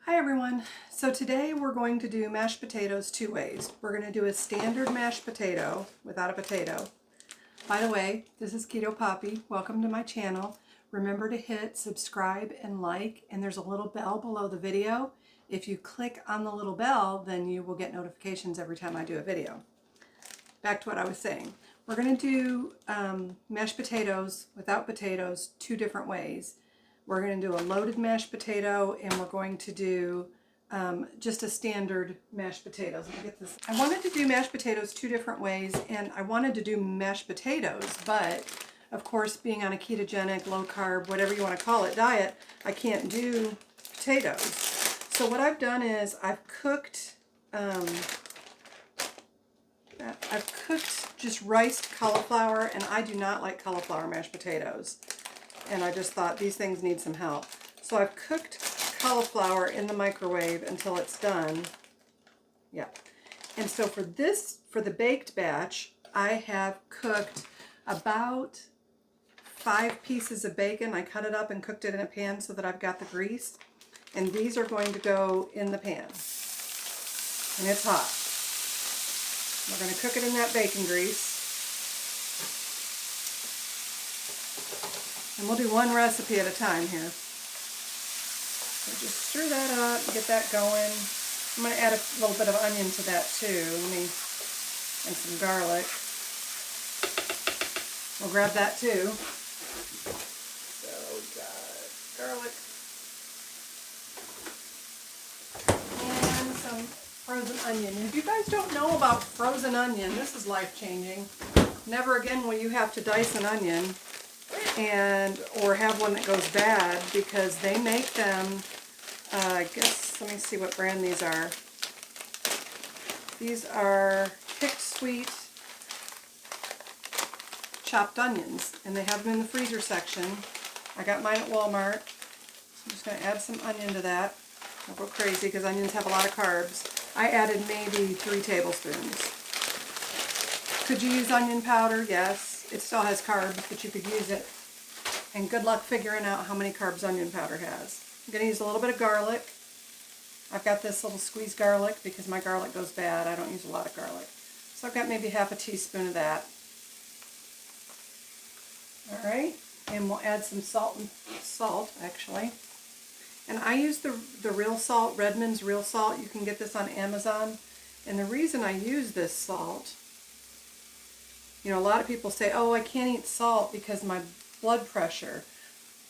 Hi everyone. So today we're going to do mashed potatoes two ways. We're going to do a standard mashed potato without a potato. By the way, this is Keto Poppy. Welcome to my channel. Remember to hit subscribe and like, and there's a little bell below the video. If you click on the little bell, then you will get notifications every time I do a video. Back to what I was saying. We're going to do mashed potatoes without potatoes two different ways. We're going to do a loaded mashed potato, and we're going to do just a standard mashed potatoes. Let me get this. I wanted to do mashed potatoes two different ways, and I wanted to do mashed potatoes, but of course, being on a ketogenic, low carb, whatever you want to call it, diet, I can't do potatoes. So what I've done is I've cooked just riced cauliflower, and I do not like cauliflower mashed potatoes. And I just thought these things need some help. So I've cooked cauliflower in the microwave until it's done. Yeah. And so for the baked batch, I have cooked about 5 pieces of bacon. I cut it up and cooked it in a pan so that I've got the grease. And these are going to go in the pan. And it's hot. We're going to cook it in that bacon grease. And we'll do one recipe at a time here. So just stir that up, get that going. I'm going to add a little bit of onion to that too. And some garlic. We'll grab that too. So we've got garlic. And some frozen onion. And if you guys don't know about frozen onion, this is life-changing. Never again will you have to dice an onion or have one that goes bad, because they make them, I guess, let me see what brand these are. These are picked sweet chopped onions, and they have them in the freezer section. I got mine at Walmart. So I'm just going to add some onion to that. Don't go crazy because onions have a lot of carbs. I added maybe 3 tablespoons. Could you use onion powder? Yes. It still has carbs, but you could use it. And good luck figuring out how many carbs onion powder has. I'm going to use a little bit of garlic. I've got this little squeezed garlic because my garlic goes bad. I don't use a lot of garlic. So I've got maybe half a teaspoon of that. Alright, and we'll add some salt actually. And I use the real salt, Redmond's real salt. You can get this on Amazon. And the reason I use this salt, you know, a lot of people say, oh, I can't eat salt because my blood pressure.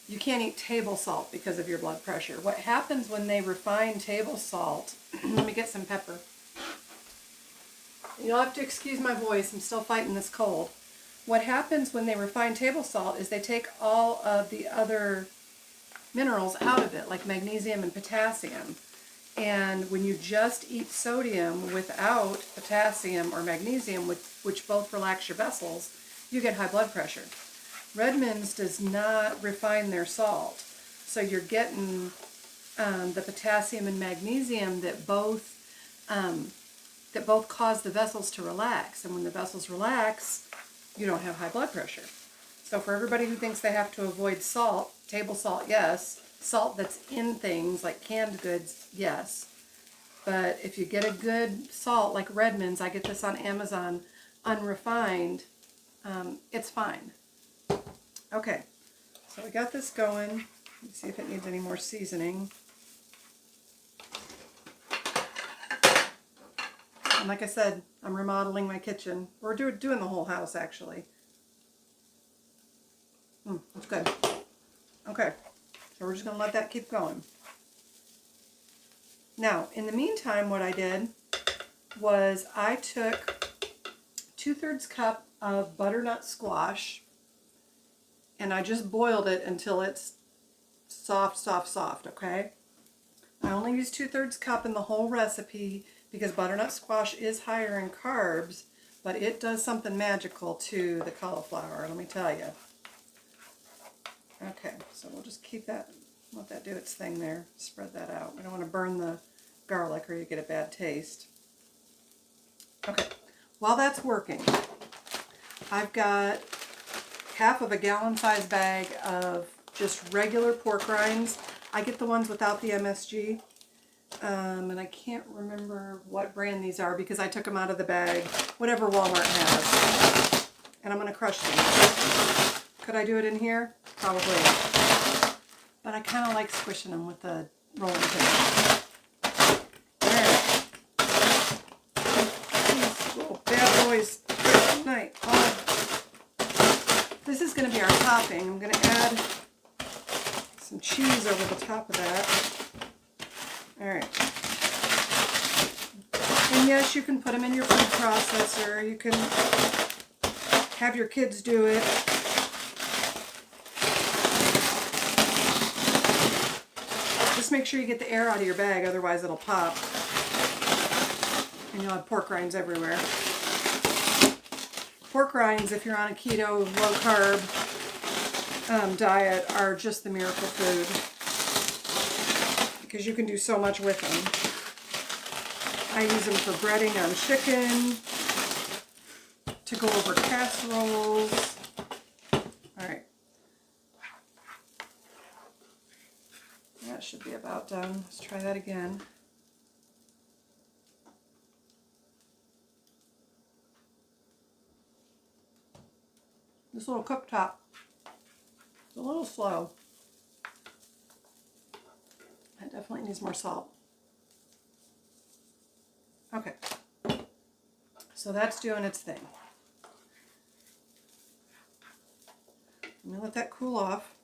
You can't eat table salt because of your blood pressure. What happens when they refine table salt, let me get some pepper. You'll have to excuse my voice, I'm still fighting this cold. What happens when they refine table salt is they take all of the other minerals out of it, like magnesium and potassium. And when you just eat sodium without potassium or magnesium, which both relax your vessels, you get high blood pressure. Redmond's does not refine their salt, so you're getting the potassium and magnesium that both cause the vessels to relax. And when the vessels relax, you don't have high blood pressure. So for everybody who thinks they have to avoid salt, table salt, yes. Salt that's in things like canned goods, yes. But if you get a good salt like Redmond's, I get this on Amazon, unrefined, it's fine. Okay, so we got this going. Let's see if it needs any more seasoning. And like I said, I'm remodeling my kitchen. We're doing the whole house, actually. That's good. Okay, so we're just going to let that keep going. Now, in the meantime, what I did was I took 2/3 cup of butternut squash, and I just boiled it until it's soft, okay? I only used 2/3 cup in the whole recipe because butternut squash is higher in carbs, but it does something magical to the cauliflower, let me tell you. Okay, so we'll just keep that, let that do its thing there. Spread that out. We don't want to burn the garlic or you get a bad taste. Okay, while that's working, I've got half of a gallon-sized bag of just regular pork rinds. I get the ones without the MSG. And I can't remember what brand these are because I took them out of the bag. Whatever Walmart has. And I'm going to crush them. Could I do it in here? Probably. But I kind of like squishing them with the rolling pin. Alright. These little bad boys tonight. This is going to be our topping. I'm going to add some cheese over the top of that. Alright. And yes, you can put them in your food processor. You can have your kids do it. Just make sure you get the air out of your bag, otherwise it'll pop. And you'll have pork rinds everywhere. Pork rinds, if you're on a keto, low carb diet, are just the miracle food. Because you can do so much with them. I use them for breading on chicken, to go over casseroles. Alright. That should be about done. Let's try that again. This little cooktop is a little slow. It definitely needs more salt. Okay. So that's doing its thing. I'm going to let that cool off.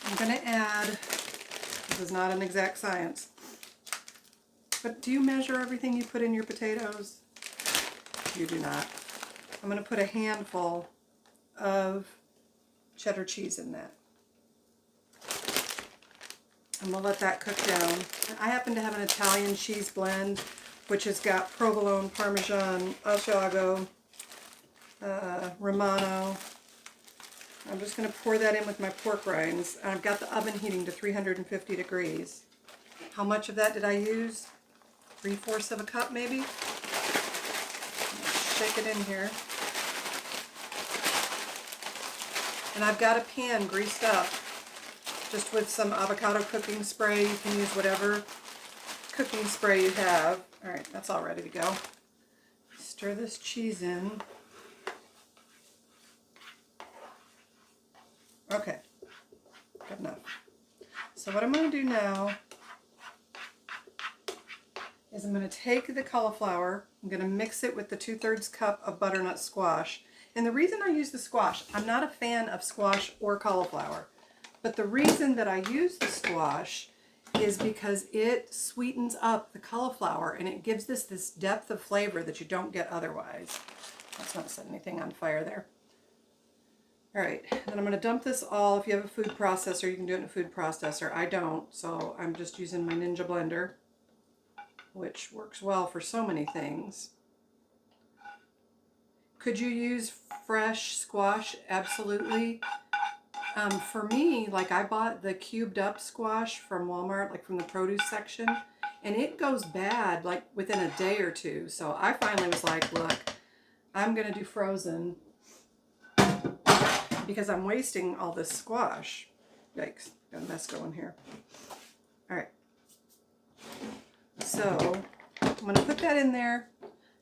I'm going to add, this is not an exact science, but do you measure everything you put in your potatoes? You do not. I'm going to put a handful of cheddar cheese in that. I'm going to let that cook down. I happen to have an Italian cheese blend, which has got provolone, parmesan, asiago, romano. I'm just going to pour that in with my pork rinds. And I've got the oven heating to 350 degrees. How much of that did I use? 3/4 of a cup maybe? Shake it in here. And I've got a pan greased up just with some avocado cooking spray. You can use whatever cooking spray you have. Alright, that's all ready to go. Stir this cheese in. Okay, good enough. So what I'm going to do now is I'm going to take the cauliflower, I'm going to mix it with the 2/3 cup of butternut squash. And the reason I use the squash, I'm not a fan of squash or cauliflower, but the reason that I use the squash is because it sweetens up the cauliflower and it gives this depth of flavor that you don't get otherwise. Let's not set anything on fire there. Alright, then I'm going to dump this all. If you have a food processor, you can do it in a food processor. I don't, so I'm just using my Ninja blender, which works well for so many things. Could you use fresh squash? Absolutely. For me, like I bought the cubed up squash from Walmart, like from the produce section, and it goes bad like within a day or two. So I finally was like, look, I'm going to do frozen because I'm wasting all this squash. Yikes, got a mess going here. All right. So I'm going to put that in there.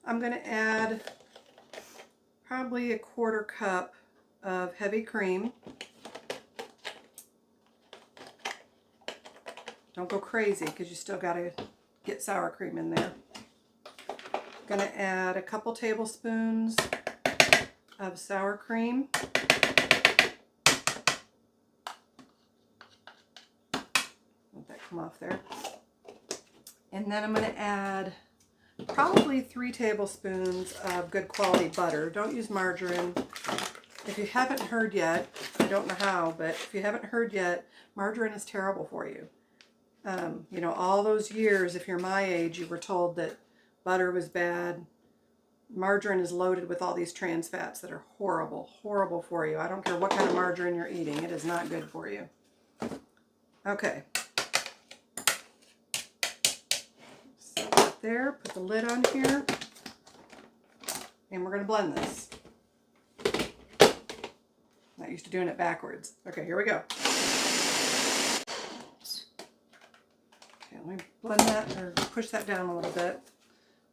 I'm going to add probably 1/4 cup of heavy cream. Don't go crazy because you still got to get sour cream in there. I'm going to add a couple tablespoons of sour cream. Let that come off there. And then I'm going to add probably 3 tablespoons of good quality butter. Don't use margarine. If you haven't heard yet, I don't know how, but if you haven't heard yet, margarine is terrible for you. You know, all those years, if you're my age, you were told that butter was bad. Margarine is loaded with all these trans fats that are horrible, horrible for you. I don't care what kind of margarine you're eating. It is not good for you. Okay. Set that there. Put the lid on here. And we're going to blend this. Not used to doing it backwards. Okay, here we go. Okay, Okay, let me blend that or push that down a little bit.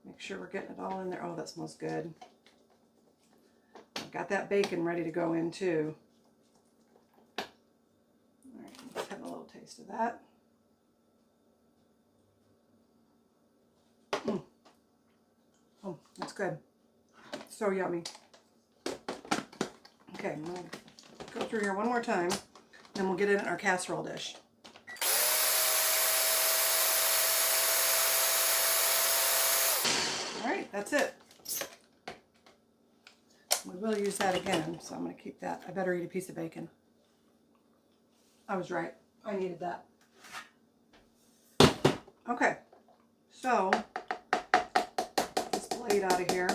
Make sure we're getting it all in there. Oh, that smells good. I've got that bacon ready to go in too. All right, let's have a little taste of that. Oh, that's good. So yummy. Okay, I'm going to go through here one more time, then we'll get it in our casserole dish. All right, that's it. We will use that again, so I'm going to keep that. I better eat a piece of bacon. I was right. I needed that. Okay, so this blade out of here.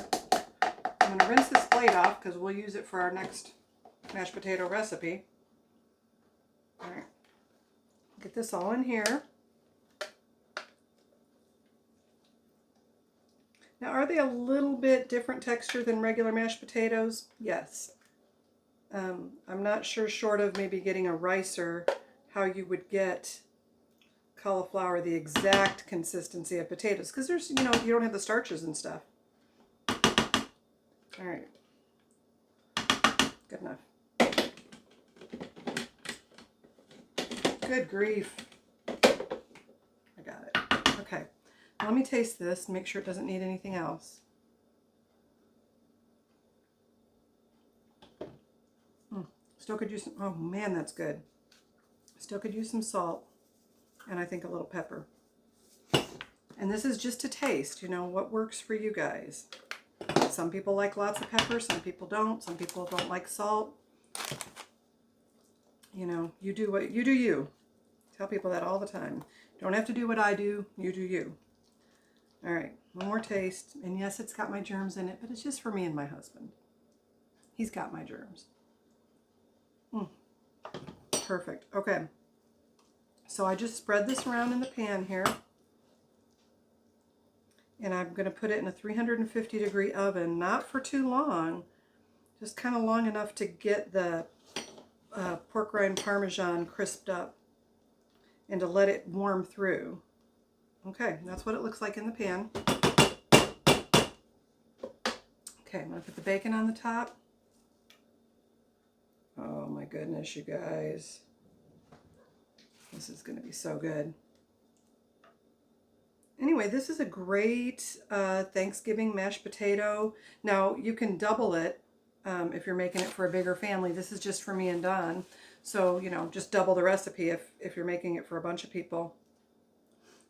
I'm going to rinse this blade off because we'll use it for our next mashed potato recipe. All right, get this all in here. Now, are they a little bit different texture than regular mashed potatoes? Yes. I'm not sure, short of maybe getting a ricer, how you would get cauliflower the exact consistency of potatoes, because there's, you know, you don't have the starches and stuff. All right. Good enough. Good grief. I got it. Okay. Now let me taste this and make sure it doesn't need anything else. Still could use some, oh man, that's good. Still could use some salt and I think a little pepper. And this is just to taste, you know, what works for you guys. Some people like lots of pepper, some people don't. Some people don't like salt. You know, you do what you do you. Tell people that all the time. Don't have to do what I do, you do you. All right, one more taste. And yes, it's got my germs in it, but it's just for me and my husband. He's got my germs. Perfect. Okay. So I just spread this around in the pan here. And I'm going to put it in a 350-degree oven, not for too long, just kind of long enough to get the pork rind Parmesan crisped up and to let it warm through. Okay, that's what it looks like in the pan. Okay, I'm going to put the bacon on the top. Oh my goodness, you guys. This is going to be so good. Anyway, this is a great Thanksgiving mashed potato. Now, you can double it if you're making it for a bigger family. This is just for me and Don. So, you know, just double the recipe if you're making it for a bunch of people.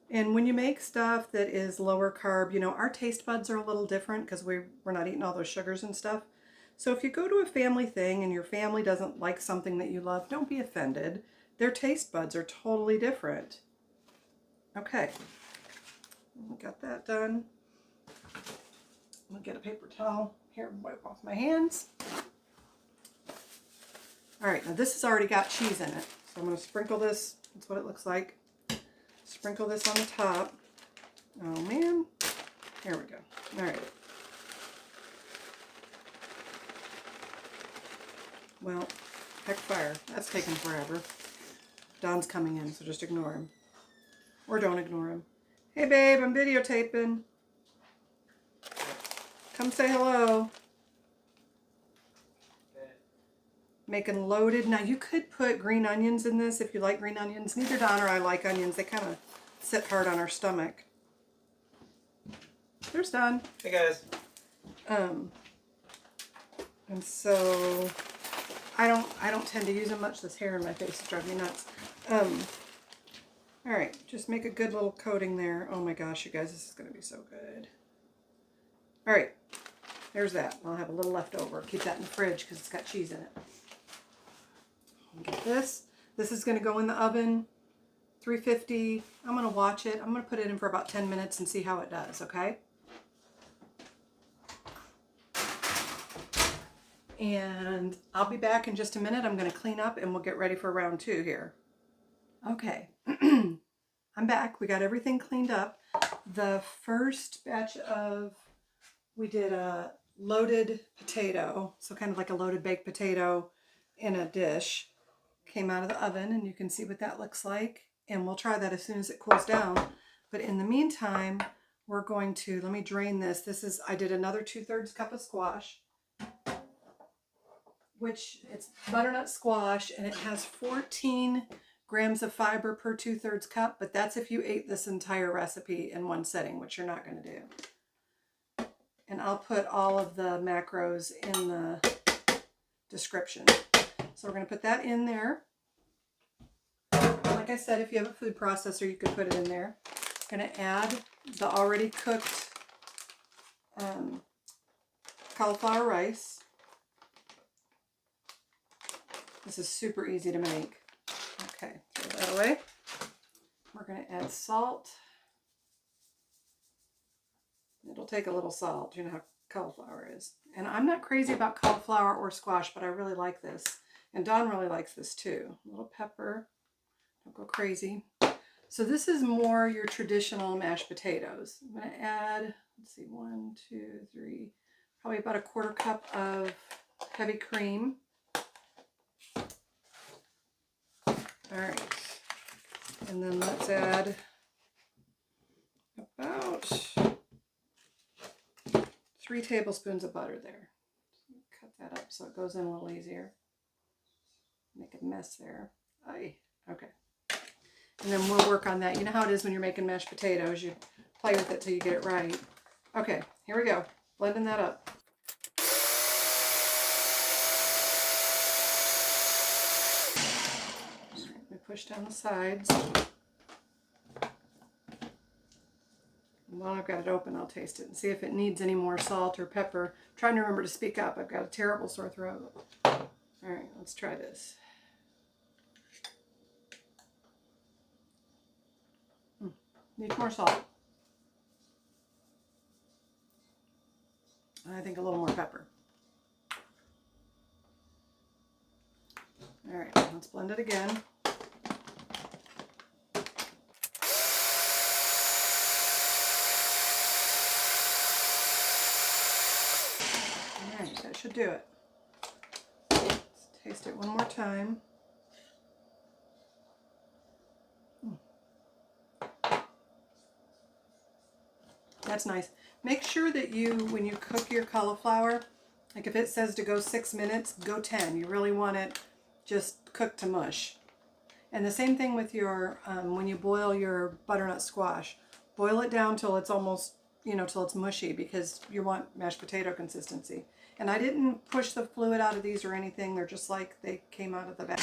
And when you make stuff that is lower carb, you know, our taste buds are a little different because we're not eating all those sugars and stuff. So if you go to a family thing and your family doesn't like something that you love, don't be offended. Their taste buds are totally different. Okay. Got that done. I'm going to get a paper towel here, wipe off my hands. All right, now this has already got cheese in it. So I'm going to sprinkle this. That's what it looks like. Sprinkle this on the top. Oh man. Here we go. All right. Well, heck fire. That's taking forever. Don's coming in, so just ignore him. Or don't ignore him. Hey babe, I'm videotaping. Come say hello. Making loaded. Now you could put green onions in this if you like green onions. Neither Don or I like onions. They kind of sit hard on our stomach. There's Don. Hey guys. And so I don't tend to use them much. This hair in my face is driving me nuts. All right, just make a good little coating there. Oh my gosh, you guys, this is going to be so good. All right, there's that. I'll have a little left over. Keep that in the fridge because it's got cheese in it. Get this. This is going to go in the oven, 350. I'm going to watch it. I'm going to put it in for about 10 minutes and see how it does, okay? And I'll be back in just a minute. I'm going to clean up and we'll get ready for round 2 here. Okay, I'm back. We got everything cleaned up. The first batch we did a loaded potato, so kind of like a loaded baked potato in a dish, came out of the oven, and you can see what that looks like. and we'll try that as soon as it cools down. But in the meantime, we're going to, let me drain this. I did another 2/3 cup of squash, which it's butternut squash, and it has 14 grams of fiber per 2/3 cup, but that's if you ate this entire recipe in one sitting, which you're not going to do. And I'll put all of the macros in the description. So we're going to put that in there. Like I said, if you have a food processor, you could put it in there. I'm going to add the already cooked cauliflower rice. This is super easy to make. Okay, throw that away. We're going to add salt. It'll take a little salt. You know how cauliflower is. And I'm not crazy about cauliflower or squash, but I really like this. And Don really likes this too. A little pepper. Don't go crazy. So this is more your traditional mashed potatoes. I'm going to add, let's see, 1, 2, 3, probably about a 1/4 cup of heavy cream. All right. And then let's add about 3 tablespoons of butter there. Cut that up so it goes in a little easier. Make a mess there. Aye. Okay. And then we'll work on that. You know how it is when you're making mashed potatoes. You play with it till you get it right. Okay, here we go. Blending that up. All right, we push down the sides. And while I've got it open, I'll taste it and see if it needs any more salt or pepper. I'm trying to remember to speak up. I've got a terrible sore throat. All right, let's try this. Needs more salt. And I think a little more pepper. All right, let's blend it again. All right, that should do it. Let's taste it one more time. That's nice. Make sure that when you cook your cauliflower, like if it says to go 6 minutes, go 10. You really want it just cooked to mush. And the same thing with your, when you boil your butternut squash, boil it down till it's almost, till it's mushy, because you want mashed potato consistency. And I didn't push the fluid out of these or anything. They're just like they came out of the bag.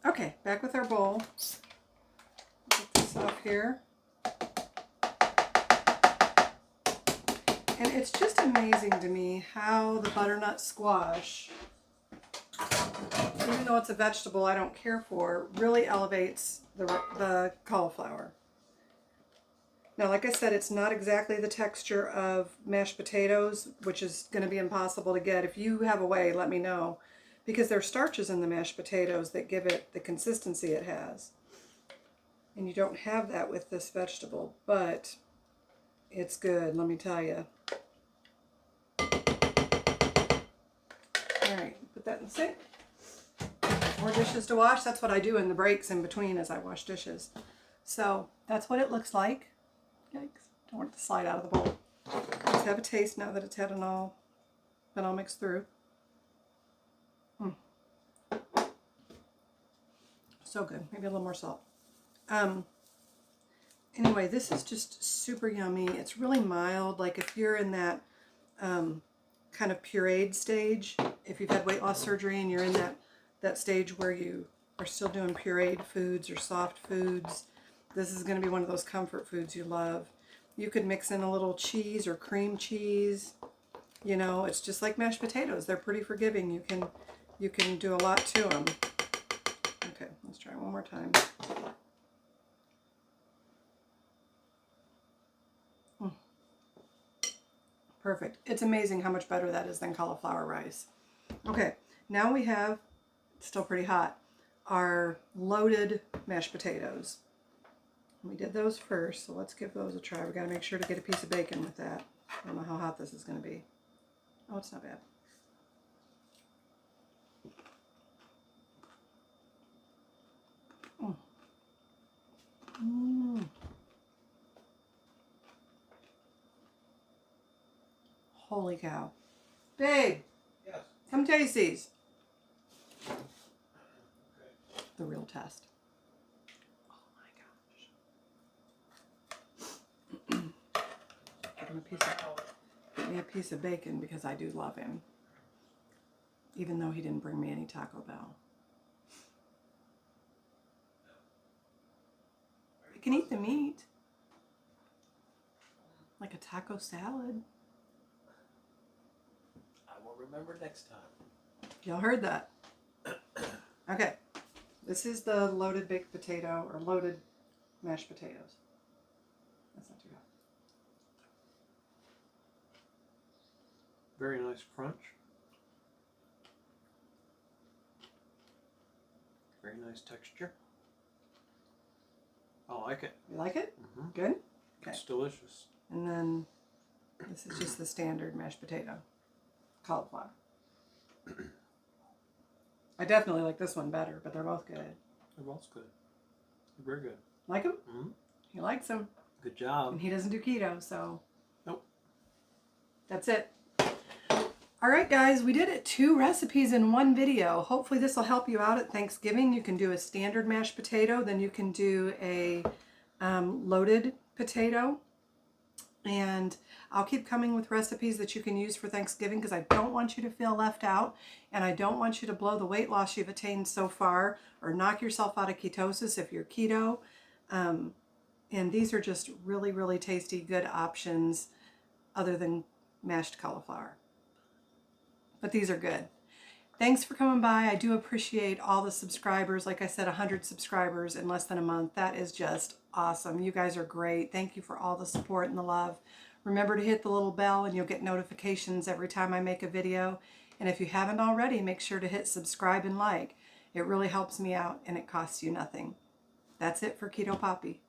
Okay, back with our bowl. Get this off here. And it's just amazing to me how the butternut squash, even though it's a vegetable I don't care for, really elevates the cauliflower. Now, like I said, it's not exactly the texture of mashed potatoes, which is going to be impossible to get. If you have a way, let me know. Because there are starches in the mashed potatoes that give it the consistency it has. And you don't have that with this vegetable, but it's good, let me tell you. All right, put that in the sink. More dishes to wash. That's what I do in the breaks in between as I wash dishes. So that's what it looks like. Yikes, don't want it to slide out of the bowl. Let's have a taste now that it's been all mixed through. So good. Maybe a little more salt. Anyway, this is just super yummy. It's really mild. Like if you're in that kind of pureed stage, if you've had weight loss surgery and you're in that stage where you are still doing pureed foods or soft foods, this is going to be one of those comfort foods you love. You could mix in a little cheese or cream cheese. It's just like mashed potatoes. They're pretty forgiving. You can do a lot to them. Okay, let's try one more time. Perfect. It's amazing how much better that is than cauliflower rice. Okay, now we have, it's still pretty hot, our loaded mashed potatoes. We did those first, so let's give those a try. We got to make sure to get a piece of bacon with that. I don't know how hot this is going to be. Oh, it's not bad. Mm. Mm. Holy cow. Babe. Yes. Come taste these. Okay. The real test. Oh my gosh. Give me a piece of bacon because I do love him. Even though he didn't bring me any Taco Bell. I can eat the meat. Like a taco salad. I will remember next time. Y'all heard that. Okay. This is the loaded baked potato or loaded mashed potatoes. That's not too bad. Very nice crunch. Very nice texture. I like it. You like it? Mm-hmm. Good? Okay. It's delicious. And then this is just the standard mashed potato. Cauliflower. I definitely like this one better, but they're both good. They're both good. They're very good. Like them? Mm-hmm. He likes them. Good job. And he doesn't do keto, so. Nope. That's it. All right, guys, we did it 2 recipes in 1 video. Hopefully this will help you out at Thanksgiving. You can do a standard mashed potato, then you can do a loaded potato. And I'll keep coming with recipes that you can use for Thanksgiving because I don't want you to feel left out, and I don't want you to blow the weight loss you've attained so far or knock yourself out of ketosis if you're keto. And these are just really, really tasty, good options other than mashed cauliflower. But these are good. Thanks for coming by. I do appreciate all the subscribers. Like I said, 100 subscribers in less than a month. That is just awesome. You guys are great. Thank you for all the support and the love. Remember to hit the little bell and you'll get notifications every time I make a video. And if you haven't already, make sure to hit subscribe and like. It really helps me out and it costs you nothing. That's it for Keto Poppy.